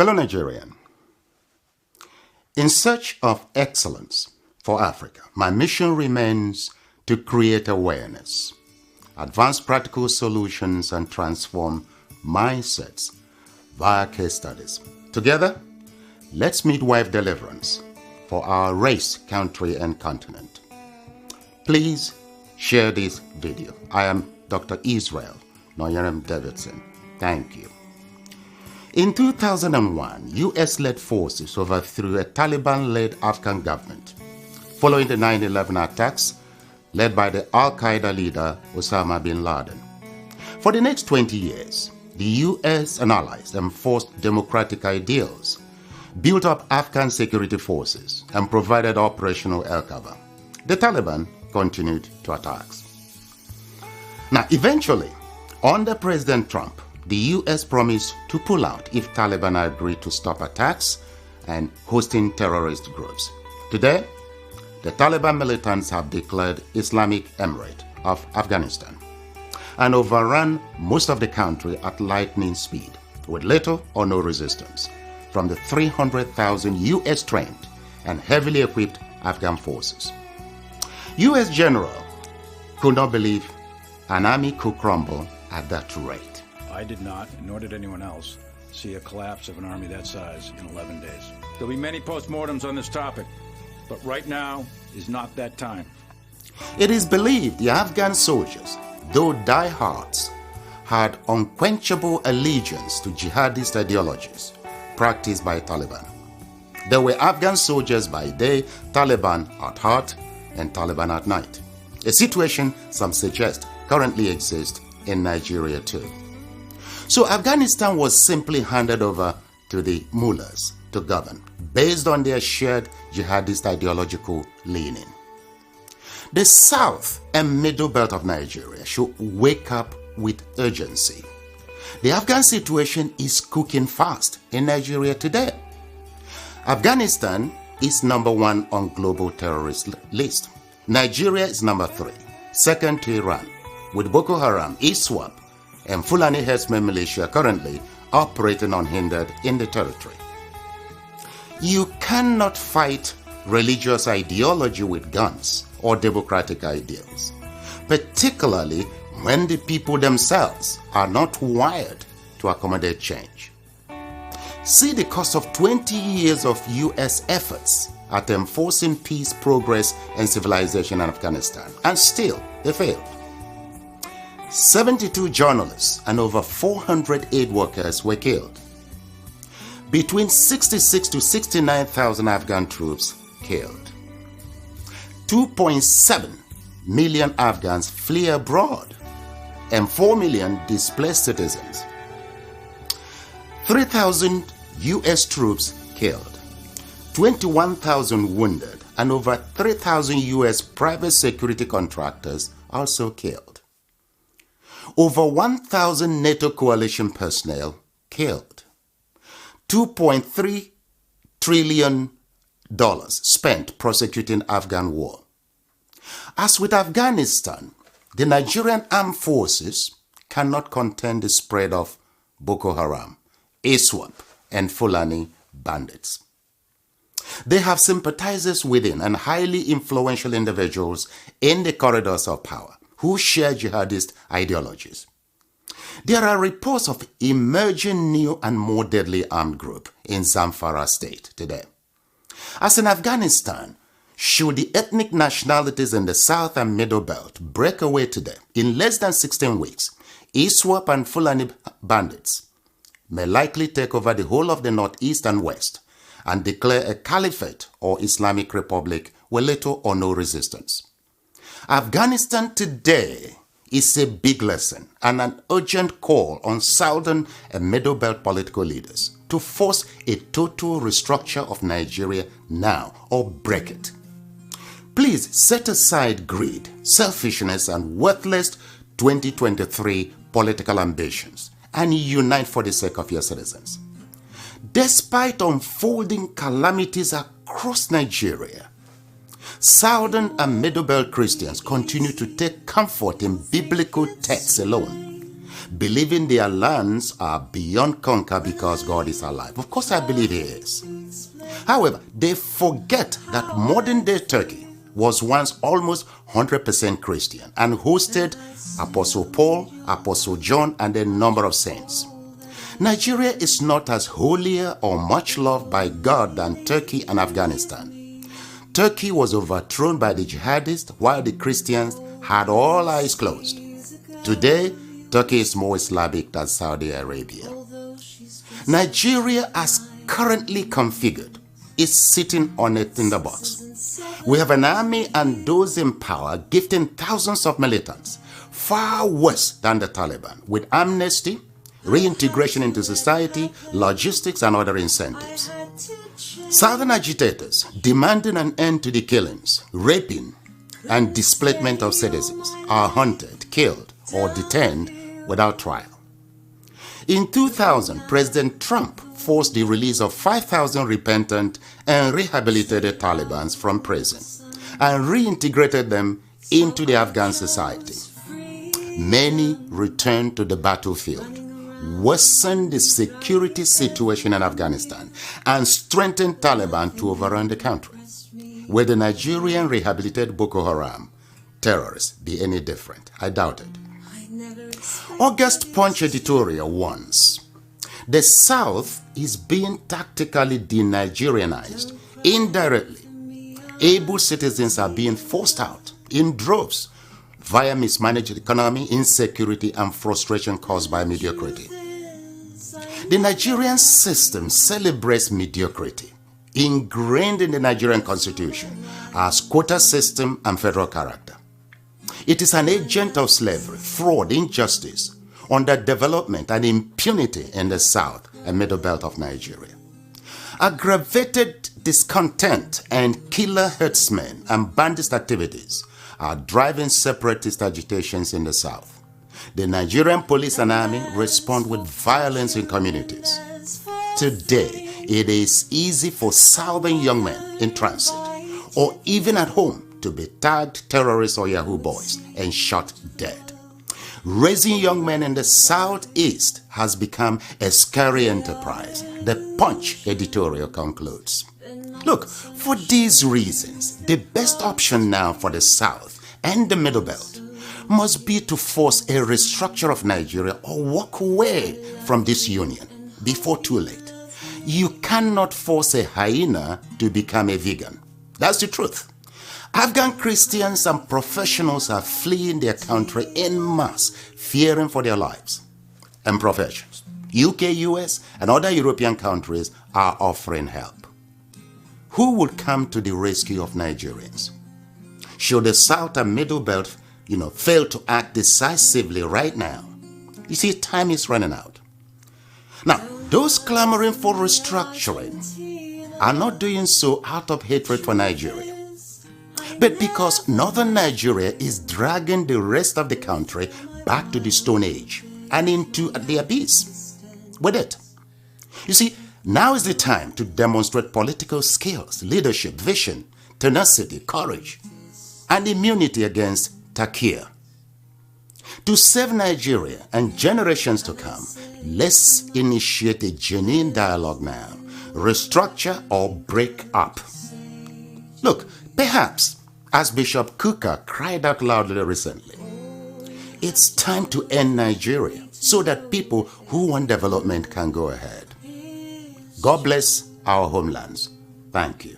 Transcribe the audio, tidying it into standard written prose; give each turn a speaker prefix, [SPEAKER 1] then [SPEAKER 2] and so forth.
[SPEAKER 1] Fellow Nigerian, in search of excellence for Africa, my mission remains to create awareness, advance practical solutions, and transform mindsets via case studies. Together, let's midwife deliverance for our race, country, and continent. Please share this video. I am Dr. Israel Noyerem Davidson. Thank you. In 2001, US-led forces overthrew a Taliban-led Afghan government following the 9/11 attacks led by the Al-Qaeda leader Osama bin Laden. For the next 20 years, the US and allies enforced democratic ideals, built up Afghan security forces, and provided operational air cover. The Taliban continued to attacks. Now, eventually, under President Trump, the US promised to pull out if Taliban agreed to stop attacks and hosting terrorist groups. Today, the Taliban militants have declared Islamic Emirate of Afghanistan and overrun most of the country at lightning speed with little or no resistance from the 300,000 US-trained and heavily equipped Afghan forces. US general could not believe an army could crumble at that rate.
[SPEAKER 2] I did not, nor did anyone else, see a collapse of an army that size in 11 days. There'll be many postmortems on this topic, but right now is not that time.
[SPEAKER 1] It is believed the Afghan soldiers, though diehards, had unquenchable allegiance to jihadist ideologies practiced by Taliban. There were Afghan soldiers by day, Taliban at heart, and Taliban at night. A situation some suggest currently exists in Nigeria too. So Afghanistan was simply handed over to the mullahs to govern based on their shared jihadist ideological leaning. The south and middle belt of Nigeria should wake up with urgency. The Afghan situation is cooking fast in Nigeria today. Afghanistan is number 1 on global terrorist list. Nigeria is number 3, second to Iran, with Boko Haram, ISWAP, and Fulani herdsmen militia currently operating unhindered in the territory. You cannot fight religious ideology with guns or democratic ideals, particularly when the people themselves are not wired to accommodate change. See the cost of 20 years of US efforts at enforcing peace, progress, and civilization in Afghanistan, and still they failed. 72 journalists and over 400 aid workers were killed. Between 66 to 69,000 Afghan troops killed. 2.7 million Afghans flee abroad and 4 million displaced citizens. 3,000 US troops killed, 21,000 wounded, and over 3,000 US private security contractors also killed. Over 1,000 NATO coalition personnel killed. $2.3 trillion spent prosecuting Afghan war. As with Afghanistan, the Nigerian armed forces cannot contain the spread of Boko Haram, ISWAP, and Fulani bandits. They have sympathizers within and highly influential individuals in the corridors of power who share jihadist ideologies. There are reports of emerging new and more deadly armed group in Zamfara state today. As in Afghanistan, should the ethnic nationalities in the south and middle belt break away today, in less than 16 weeks, ISWAP and Fulani bandits may likely take over the whole of the northeast and west and declare a caliphate or Islamic republic with little or no resistance. Afghanistan today is a big lesson and an urgent call on southern and middle belt political leaders to force a total restructure of Nigeria now or break it. Please set aside greed, selfishness, and worthless 2023 political ambitions and unite for the sake of your citizens. Despite unfolding calamities across Nigeria, Southern and Middle Belt Christians continue to take comfort in biblical texts alone, believing their lands are beyond conquer because God is alive. Of course, I believe He is. However, they forget that modern-day Turkey was once almost 100% Christian and hosted Apostle Paul, Apostle John, and a number of saints. Nigeria is not as holier or much loved by God than Turkey and Afghanistan. Turkey was overthrown by the jihadists while the Christians had all eyes closed. Today, Turkey is more Islamic than Saudi Arabia. Nigeria, as currently configured, is sitting on a tinderbox. We have an army and those in power gifting thousands of militants, far worse than the Taliban, with amnesty, reintegration into society, logistics, and other incentives. Southern agitators demanding an end to the killings, raping, and displacement of citizens are hunted, killed, or detained without trial. In 2000, President Trump forced the release of 5,000 repentant and rehabilitated Talibans from prison and reintegrated them into the Afghan society. Many returned to the battlefield, worsened the security situation in Afghanistan, and strengthened Taliban to overrun the country. Will the Nigerian rehabilitated Boko Haram terrorists be any different? I doubt it. August Punch editorial once. The South is being tactically de-Nigerianized. Indirectly, able citizens are being forced out in droves via mismanaged economy, insecurity, and frustration caused by mediocrity. The Nigerian system celebrates mediocrity, ingrained in the Nigerian constitution as quota system and federal character. It is an agent of slavery, fraud, injustice, underdevelopment, and impunity in the South and Middle Belt of Nigeria. Aggravated discontent and killer herdsmen and bandit activities are driving separatist agitations in the South. The Nigerian police and army respond with violence in communities. Today, it is easy for Southern young men in transit or even at home to be tagged terrorists or Yahoo boys and shot dead. Raising young men in the Southeast has become a scary enterprise, the Punch editorial concludes. Look, for these reasons, the best option now for the South and the Middle Belt must be to force a restructure of Nigeria or walk away from this union before too late. You cannot force a hyena to become a vegan. That's the truth. Afghan Christians and professionals are fleeing their country en masse, fearing for their lives and professions. UK, US, and other European countries are offering help. Who will come to the rescue of Nigerians? Should the South and Middle Belt, fail to act decisively right now? You see, time is running out. Now, those clamoring for restructuring are not doing so out of hatred for Nigeria, but because northern Nigeria is dragging the rest of the country back to the Stone Age and into the abyss with it. You see, now is the time to demonstrate political skills, leadership, vision, tenacity, courage, and immunity against Takir. To save Nigeria and generations to come, let's initiate a genuine dialogue now. Restructure or break up. Look, perhaps, as Bishop Kuka cried out loudly recently, it's time to end Nigeria so that people who want development can go ahead. God bless our homelands. Thank you.